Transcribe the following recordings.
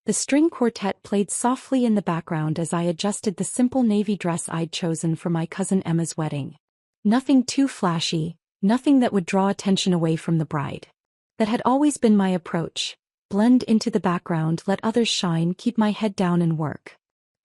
The string quartet played softly in the background as I adjusted the simple navy dress I'd chosen for my cousin Emma's wedding. Nothing too flashy, nothing that would draw attention away from the bride. That had always been my approach: blend into the background, let others shine, keep my head down and work.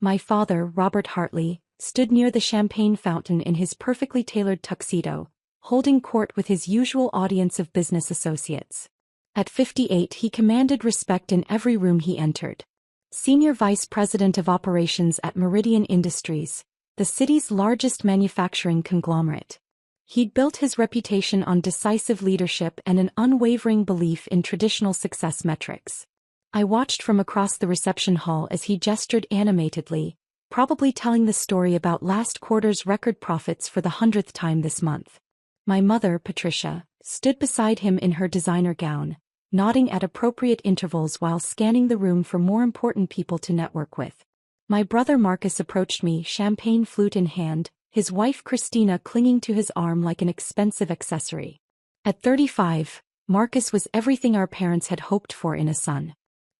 My father, Robert Hartley, stood near the champagne fountain in his perfectly tailored tuxedo, holding court with his usual audience of business associates. At 58, he commanded respect in every room he entered. Senior Vice President of Operations at Meridian Industries, the city's largest manufacturing conglomerate. He'd built his reputation on decisive leadership and an unwavering belief in traditional success metrics. I watched from across the reception hall as he gestured animatedly, probably telling the story about last quarter's record profits for the 100th time this month. My mother, Patricia, stood beside him in her designer gown, nodding at appropriate intervals while scanning the room for more important people to network with. My brother Marcus approached me, champagne flute in hand, his wife Christina clinging to his arm like an expensive accessory. At 35, Marcus was everything our parents had hoped for in a son.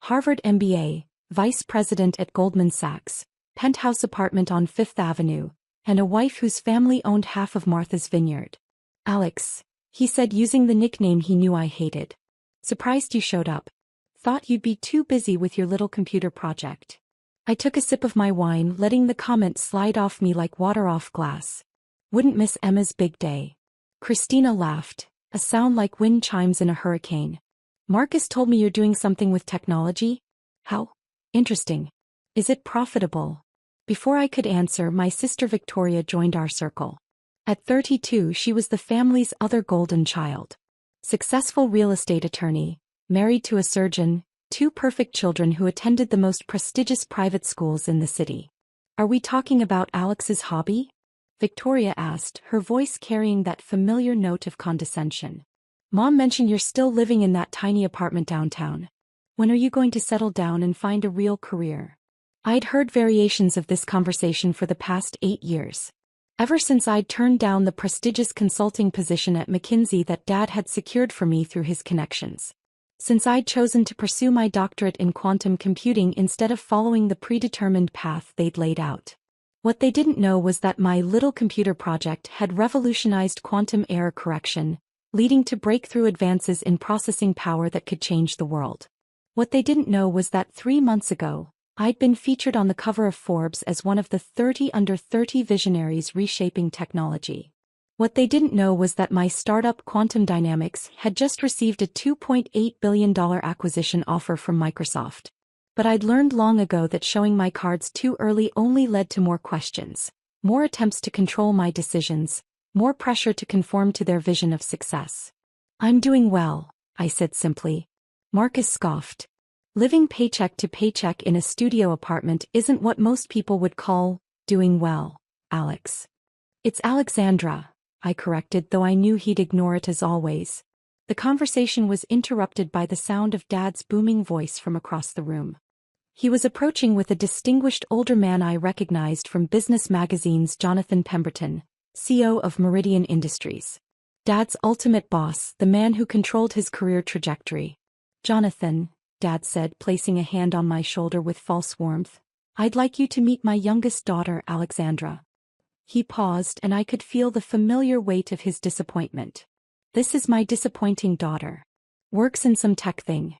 Harvard MBA, vice president at Goldman Sachs, penthouse apartment on Fifth Avenue, and a wife whose family owned half of Martha's Vineyard. "Alex," he said using the nickname he knew I hated. "Surprised you showed up. Thought you'd be too busy with your little computer project." I took a sip of my wine, letting the comment slide off me like water off glass. "Wouldn't miss Emma's big day." Christina laughed, a sound like wind chimes in a hurricane. "Marcus told me you're doing something with technology? How? Interesting. Is it profitable?" Before I could answer, my sister Victoria joined our circle. At 32, she was the family's other golden child. Successful real estate attorney, married to a surgeon, 2 perfect children who attended the most prestigious private schools in the city. "Are we talking about Alex's hobby?" Victoria asked, her voice carrying that familiar note of condescension. "Mom mentioned you're still living in that tiny apartment downtown. When are you going to settle down and find a real career?" I'd heard variations of this conversation for the past 8 years. Ever since I'd turned down the prestigious consulting position at McKinsey that Dad had secured for me through his connections. Since I'd chosen to pursue my doctorate in quantum computing instead of following the predetermined path they'd laid out. What they didn't know was that my little computer project had revolutionized quantum error correction, leading to breakthrough advances in processing power that could change the world. What they didn't know was that 3 months ago, I'd been featured on the cover of Forbes as one of the 30 under 30 visionaries reshaping technology. What they didn't know was that my startup Quantum Dynamics had just received a $2.8 billion acquisition offer from Microsoft. But I'd learned long ago that showing my cards too early only led to more questions, more attempts to control my decisions, more pressure to conform to their vision of success. "I'm doing well," I said simply. Marcus scoffed. "Living paycheck to paycheck in a studio apartment isn't what most people would call doing well, Alex." "It's Alexandra," I corrected, though I knew he'd ignore it as always. The conversation was interrupted by the sound of Dad's booming voice from across the room. He was approaching with a distinguished older man I recognized from Business Magazine's Jonathan Pemberton, CEO of Meridian Industries. Dad's ultimate boss, the man who controlled his career trajectory. "Jonathan," Dad said, placing a hand on my shoulder with false warmth, "I'd like you to meet my youngest daughter, Alexandra." He paused, and I could feel the familiar weight of his disappointment. "This is my disappointing daughter. Works in some tech thing."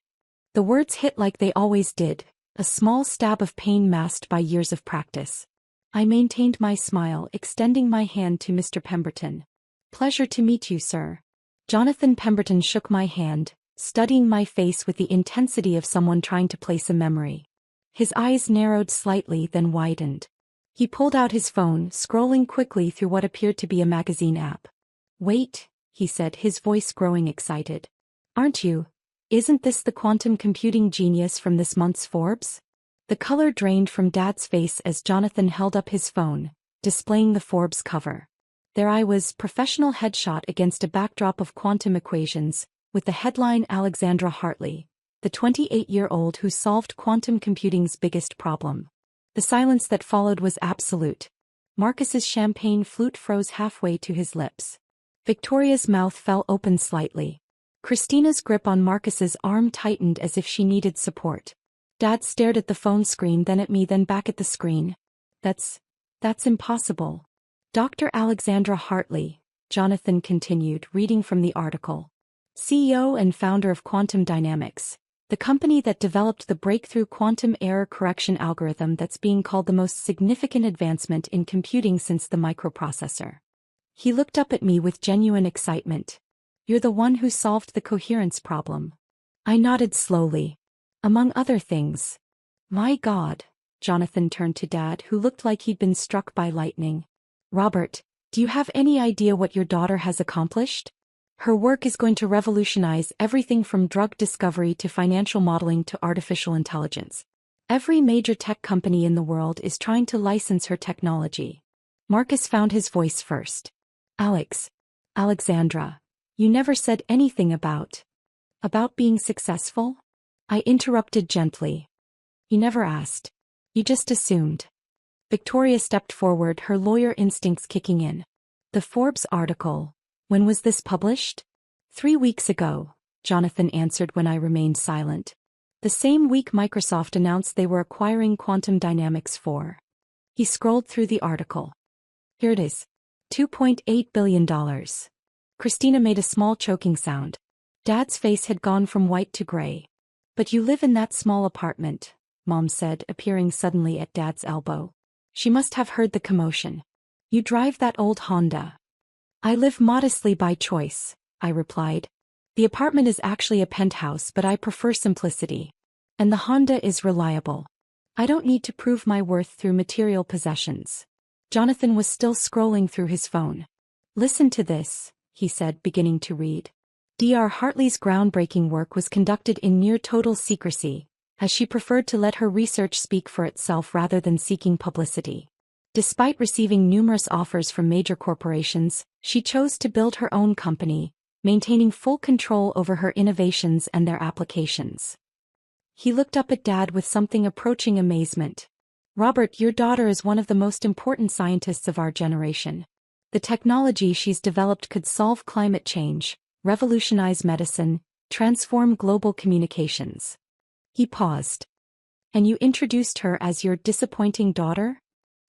The words hit like they always did, a small stab of pain masked by years of practice. I maintained my smile, extending my hand to Mr. Pemberton. "Pleasure to meet you, sir." Jonathan Pemberton shook my hand, studying my face with the intensity of someone trying to place a memory. His eyes narrowed slightly, then widened. He pulled out his phone, scrolling quickly through what appeared to be a magazine app. "Wait," he said, his voice growing excited. "Aren't you? Isn't this the quantum computing genius from this month's Forbes?" The color drained from Dad's face as Jonathan held up his phone, displaying the Forbes cover. There I was, professional headshot against a backdrop of quantum equations, with the headline "Alexandra Hartley, the 28-year-old who solved quantum computing's biggest problem." The silence that followed was absolute. Marcus's champagne flute froze halfway to his lips. Victoria's mouth fell open slightly. Christina's grip on Marcus's arm tightened as if she needed support. Dad stared at the phone screen, then at me, then back at the screen. That's impossible. Dr. Alexandra Hartley, Jonathan continued, reading from the article. CEO and founder of Quantum Dynamics, the company that developed the breakthrough quantum error correction algorithm that's being called the most significant advancement in computing since the microprocessor. He looked up at me with genuine excitement. You're the one who solved the coherence problem. I nodded slowly. Among other things. My God. Jonathan turned to Dad, who looked like he'd been struck by lightning. Robert, do you have any idea what your daughter has accomplished? Her work is going to revolutionize everything from drug discovery to financial modeling to artificial intelligence. Every major tech company in the world is trying to license her technology. Marcus found his voice first. Alexandra, you never said anything about being successful? I interrupted gently. You never asked. You just assumed. Victoria stepped forward, her lawyer instincts kicking in. The Forbes article. When was this published? 3 weeks ago, Jonathan answered when I remained silent. The same week Microsoft announced they were acquiring Quantum Dynamics for. He scrolled through the article. Here it is. $2.8 billion. Christina made a small choking sound. Dad's face had gone from white to gray. But you live in that small apartment, Mom said, appearing suddenly at Dad's elbow. She must have heard the commotion. You drive that old Honda. I live modestly by choice, I replied. The apartment is actually a penthouse, but I prefer simplicity. And the Honda is reliable. I don't need to prove my worth through material possessions. Jonathan was still scrolling through his phone. Listen to this, he said, beginning to read. Dr. Hartley's groundbreaking work was conducted in near total secrecy, as she preferred to let her research speak for itself rather than seeking publicity. Despite receiving numerous offers from major corporations, she chose to build her own company, maintaining full control over her innovations and their applications. He looked up at Dad with something approaching amazement. Robert, your daughter is one of the most important scientists of our generation. The technology she's developed could solve climate change, revolutionize medicine, transform global communications. He paused. And you introduced her as your disappointing daughter?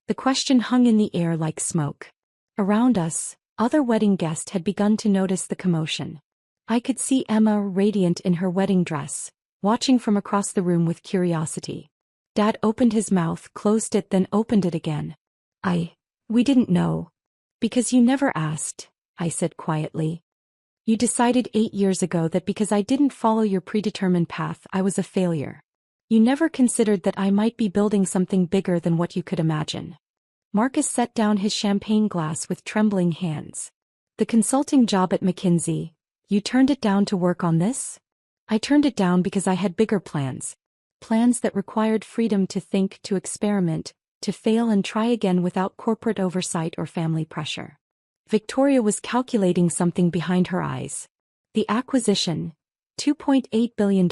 The question hung in the air like smoke. Around us, other wedding guests had begun to notice the commotion. I could see Emma, radiant in her wedding dress, watching from across the room with curiosity. Dad opened his mouth, closed it, then opened it again. We didn't know. Because you never asked, I said quietly. You decided 8 years ago that because I didn't follow your predetermined path, I was a failure. You never considered that I might be building something bigger than what you could imagine. Marcus set down his champagne glass with trembling hands. The consulting job at McKinsey, you turned it down to work on this? I turned it down because I had bigger plans. Plans that required freedom to think, to experiment, to fail and try again without corporate oversight or family pressure. Victoria was calculating something behind her eyes. The acquisition, $2.8 billion.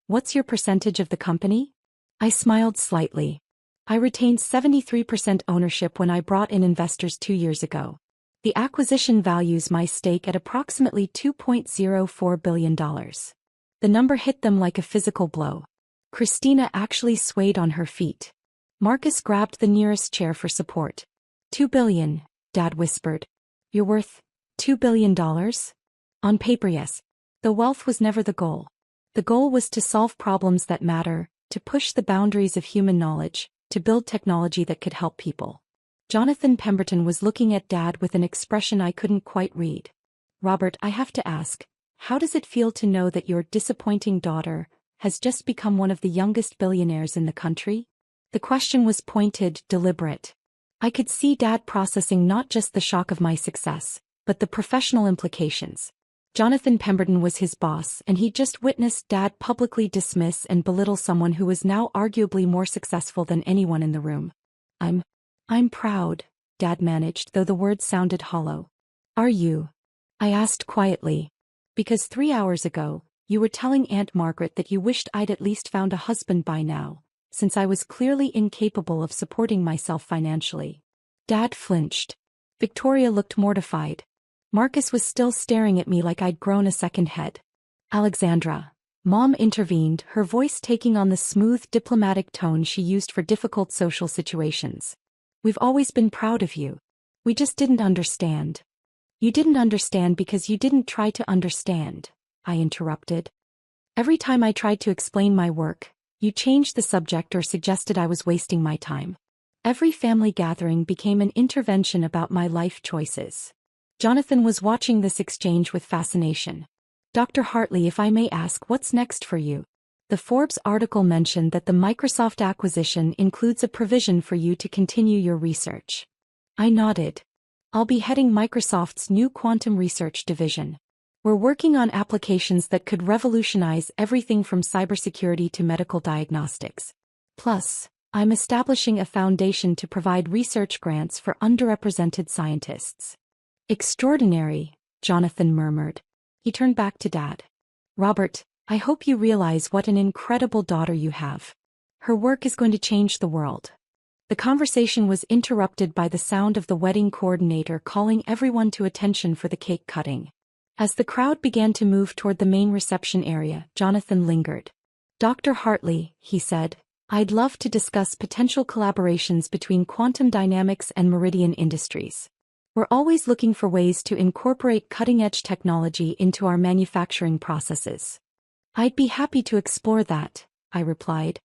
What's your percentage of the company? I smiled slightly. I retained 73% ownership when I brought in investors 2 years ago. The acquisition values my stake at approximately $2.04 billion. The number hit them like a physical blow. Christina actually swayed on her feet. Marcus grabbed the nearest chair for support. $2 billion, Dad whispered. You're worth $2 billion? On paper, yes. The wealth was never the goal. The goal was to solve problems that matter, to push the boundaries of human knowledge, to build technology that could help people. Jonathan Pemberton was looking at Dad with an expression I couldn't quite read. Robert, I have to ask, how does it feel to know that your disappointing daughter has just become one of the youngest billionaires in the country? The question was pointed, deliberate. I could see Dad processing not just the shock of my success, but the professional implications. Jonathan Pemberton was his boss, and he'd just witnessed Dad publicly dismiss and belittle someone who was now arguably more successful than anyone in the room. I'm proud, Dad managed, though the words sounded hollow. Are you? I asked quietly. Because 3 hours ago, you were telling Aunt Margaret that you wished I'd at least found a husband by now, since I was clearly incapable of supporting myself financially. Dad flinched. Victoria looked mortified. Marcus was still staring at me like I'd grown a second head. Alexandra, Mom intervened, her voice taking on the smooth, diplomatic tone she used for difficult social situations. We've always been proud of you. We just didn't understand. You didn't understand because you didn't try to understand, I interrupted. Every time I tried to explain my work, you changed the subject or suggested I was wasting my time. Every family gathering became an intervention about my life choices. Jonathan was watching this exchange with fascination. Dr. Hartley, if I may ask, what's next for you? The Forbes article mentioned that the Microsoft acquisition includes a provision for you to continue your research. I nodded. I'll be heading Microsoft's new quantum research division. We're working on applications that could revolutionize everything from cybersecurity to medical diagnostics. Plus, I'm establishing a foundation to provide research grants for underrepresented scientists. Extraordinary, Jonathan murmured. He turned back to Dad. Robert, I hope you realize what an incredible daughter you have. Her work is going to change the world. The conversation was interrupted by the sound of the wedding coordinator calling everyone to attention for the cake cutting. As the crowd began to move toward the main reception area, Jonathan lingered. Dr. Hartley, he said, I'd love to discuss potential collaborations between quantum dynamics and Meridian Industries. We're always looking for ways to incorporate cutting-edge technology into our manufacturing processes. I'd be happy to explore that, I replied.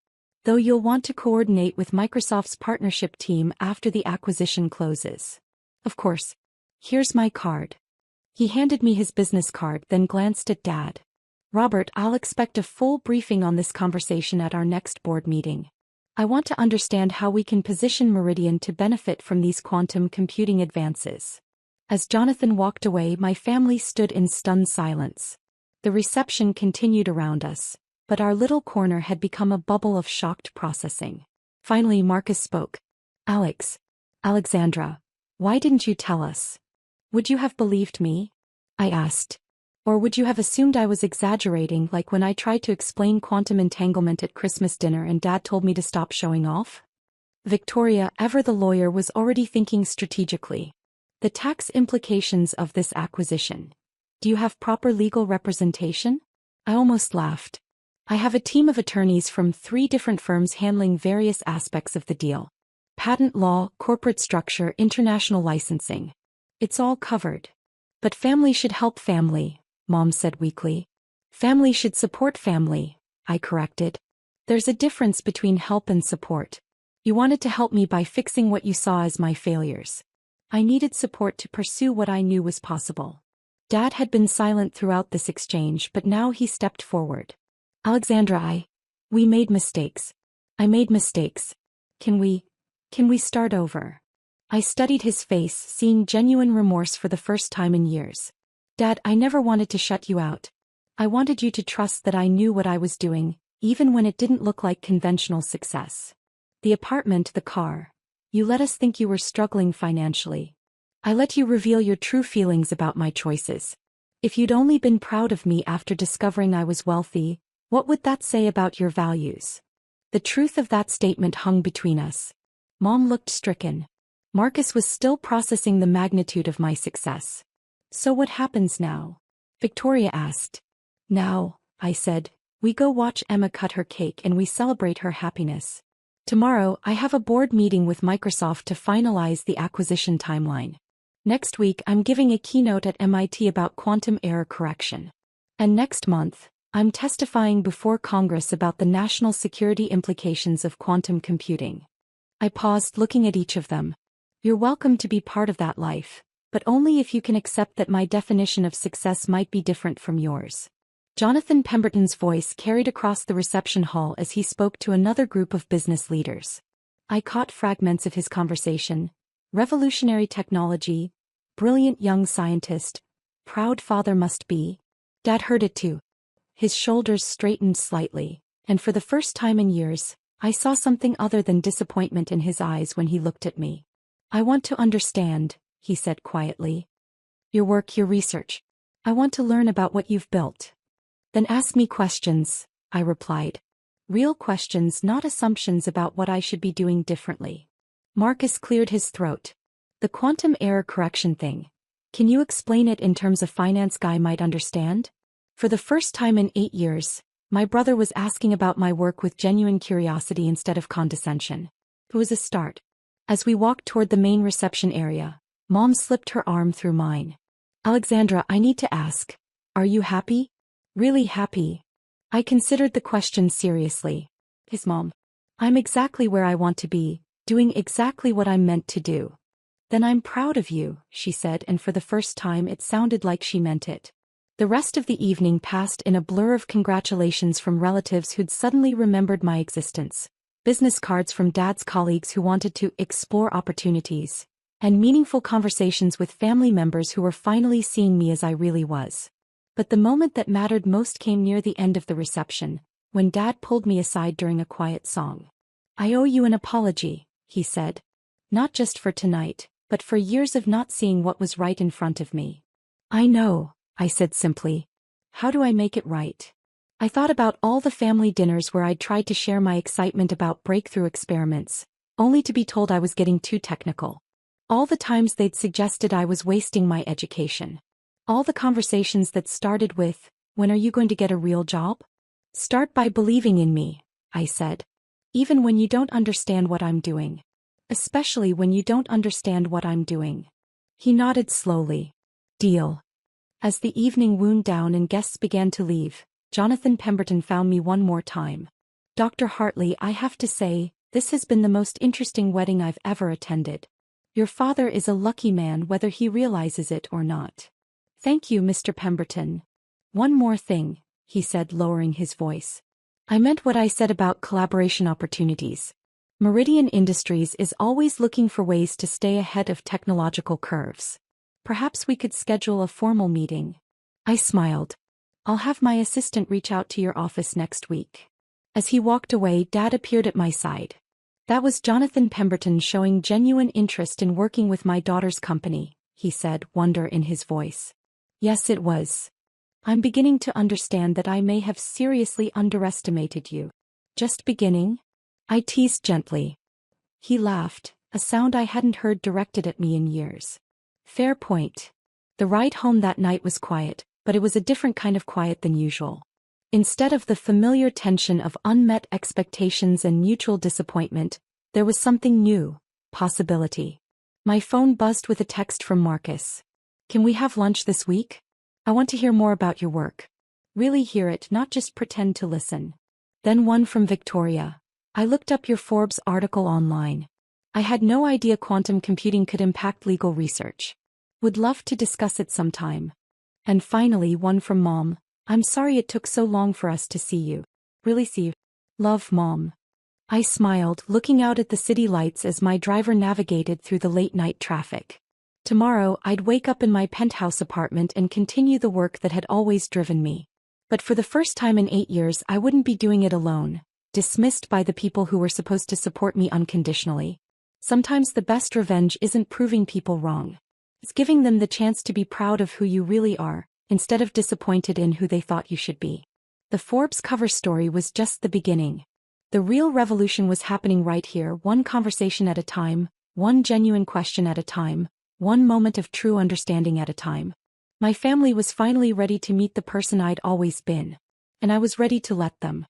Though you'll want to coordinate with Microsoft's partnership team after the acquisition closes. Of course. Here's my card. He handed me his business card, then glanced at Dad. Robert, I'll expect a full briefing on this conversation at our next board meeting. I want to understand how we can position Meridian to benefit from these quantum computing advances. As Jonathan walked away, my family stood in stunned silence. The reception continued around us, but our little corner had become a bubble of shocked processing. Finally, Marcus spoke. Alexandra, why didn't you tell us? Would you have believed me? I asked. Or would you have assumed I was exaggerating, like when I tried to explain quantum entanglement at Christmas dinner and Dad told me to stop showing off? Victoria, ever the lawyer, was already thinking strategically. The tax implications of this acquisition. Do you have proper legal representation? I almost laughed. I have a team of attorneys from 3 different firms handling various aspects of the deal. Patent law, corporate structure, international licensing. It's all covered. But family should help family, Mom said weakly. Family should support family, I corrected. There's a difference between help and support. You wanted to help me by fixing what you saw as my failures. I needed support to pursue what I knew was possible. Dad had been silent throughout this exchange, but now he stepped forward. Alexandra, we made mistakes. I made mistakes. Can we start over? I studied his face, seeing genuine remorse for the first time in years. Dad, I never wanted to shut you out. I wanted you to trust that I knew what I was doing, even when it didn't look like conventional success. The apartment, the car. You let us think you were struggling financially. I let you reveal your true feelings about my choices. If you'd only been proud of me after discovering I was wealthy, what would that say about your values? The truth of that statement hung between us. Mom looked stricken. Marcus was still processing the magnitude of my success. So what happens now? Victoria asked. Now, I said, we go watch Emma cut her cake and we celebrate her happiness. Tomorrow, I have a board meeting with Microsoft to finalize the acquisition timeline. Next week, I'm giving a keynote at MIT about quantum error correction. And next month, I'm testifying before Congress about the national security implications of quantum computing. I paused, looking at each of them. You're welcome to be part of that life, but only if you can accept that my definition of success might be different from yours. Jonathan Pemberton's voice carried across the reception hall as he spoke to another group of business leaders. I caught fragments of his conversation. Revolutionary technology, brilliant young scientist, proud father must be. Dad heard it too. His shoulders straightened slightly, and for the first time in years, I saw something other than disappointment in his eyes when he looked at me. I want to understand, he said quietly. Your work, your research. I want to learn about what you've built. Then ask me questions, I replied. Real questions, not assumptions about what I should be doing differently. Marcus cleared his throat. The quantum error correction thing. Can you explain it in terms a finance guy might understand? For the first time in 8 years, My brother was asking about my work with genuine curiosity instead of condescension. It was a start. As we walked toward the main reception area, Mom slipped her arm through mine. Alexandra, I need to ask. Are you happy? Really happy? I considered the question seriously. His mom. I'm exactly where I want to be, doing exactly what I'm meant to do. Then I'm proud of you, she said, and for the first time it sounded like she meant it. The rest of the evening passed in a blur of congratulations from relatives who'd suddenly remembered my existence, business cards from Dad's colleagues who wanted to explore opportunities, and meaningful conversations with family members who were finally seeing me as I really was. But the moment that mattered most came near the end of the reception, when Dad pulled me aside during a quiet song. I owe you an apology, he said. Not just for tonight, but for years of not seeing what was right in front of me. I know, I said simply. How do I make it right? I thought about all the family dinners where I'd tried to share my excitement about breakthrough experiments, only to be told I was getting too technical. All the times they'd suggested I was wasting my education. All the conversations that started with, when are you going to get a real job? Start by believing in me, I said. Even when you don't understand what I'm doing. Especially when you don't understand what I'm doing. He nodded slowly. Deal. As the evening wound down and guests began to leave, Jonathan Pemberton found me one more time. Dr. Hartley, I have to say, this has been the most interesting wedding I've ever attended. Your father is a lucky man whether he realizes it or not. Thank you, Mr. Pemberton. One more thing, he said, lowering his voice. I meant what I said about collaboration opportunities. Meridian Industries is always looking for ways to stay ahead of technological curves. Perhaps we could schedule a formal meeting. I smiled. I'll have my assistant reach out to your office next week. As he walked away, Dad appeared at my side. That was Jonathan Pemberton showing genuine interest in working with my daughter's company, he said, wonder in his voice. Yes, it was. I'm beginning to understand that I may have seriously underestimated you. Just beginning? I teased gently. He laughed, a sound I hadn't heard directed at me in years. Fair point. The ride home that night was quiet, but it was a different kind of quiet than usual. Instead of the familiar tension of unmet expectations and mutual disappointment, there was something new, possibility. My phone buzzed with a text from Marcus. Can we have lunch this week? I want to hear more about your work. Really hear it, not just pretend to listen. Then one from Victoria. I looked up your Forbes article online. I had no idea quantum computing could impact legal research. Would love to discuss it sometime. And finally one from Mom. I'm sorry it took so long for us to see you. Really see you. Love, Mom. I smiled, looking out at the city lights as my driver navigated through the late-night traffic. Tomorrow, I'd wake up in my penthouse apartment and continue the work that had always driven me. But for the first time in 8 years, I wouldn't be doing it alone, dismissed by the people who were supposed to support me unconditionally. Sometimes the best revenge isn't proving people wrong. It's giving them the chance to be proud of who you really are, instead of disappointed in who they thought you should be. The Forbes cover story was just the beginning. The real revolution was happening right here, one conversation at a time, one genuine question at a time, one moment of true understanding at a time. My family was finally ready to meet the person I'd always been. And I was ready to let them.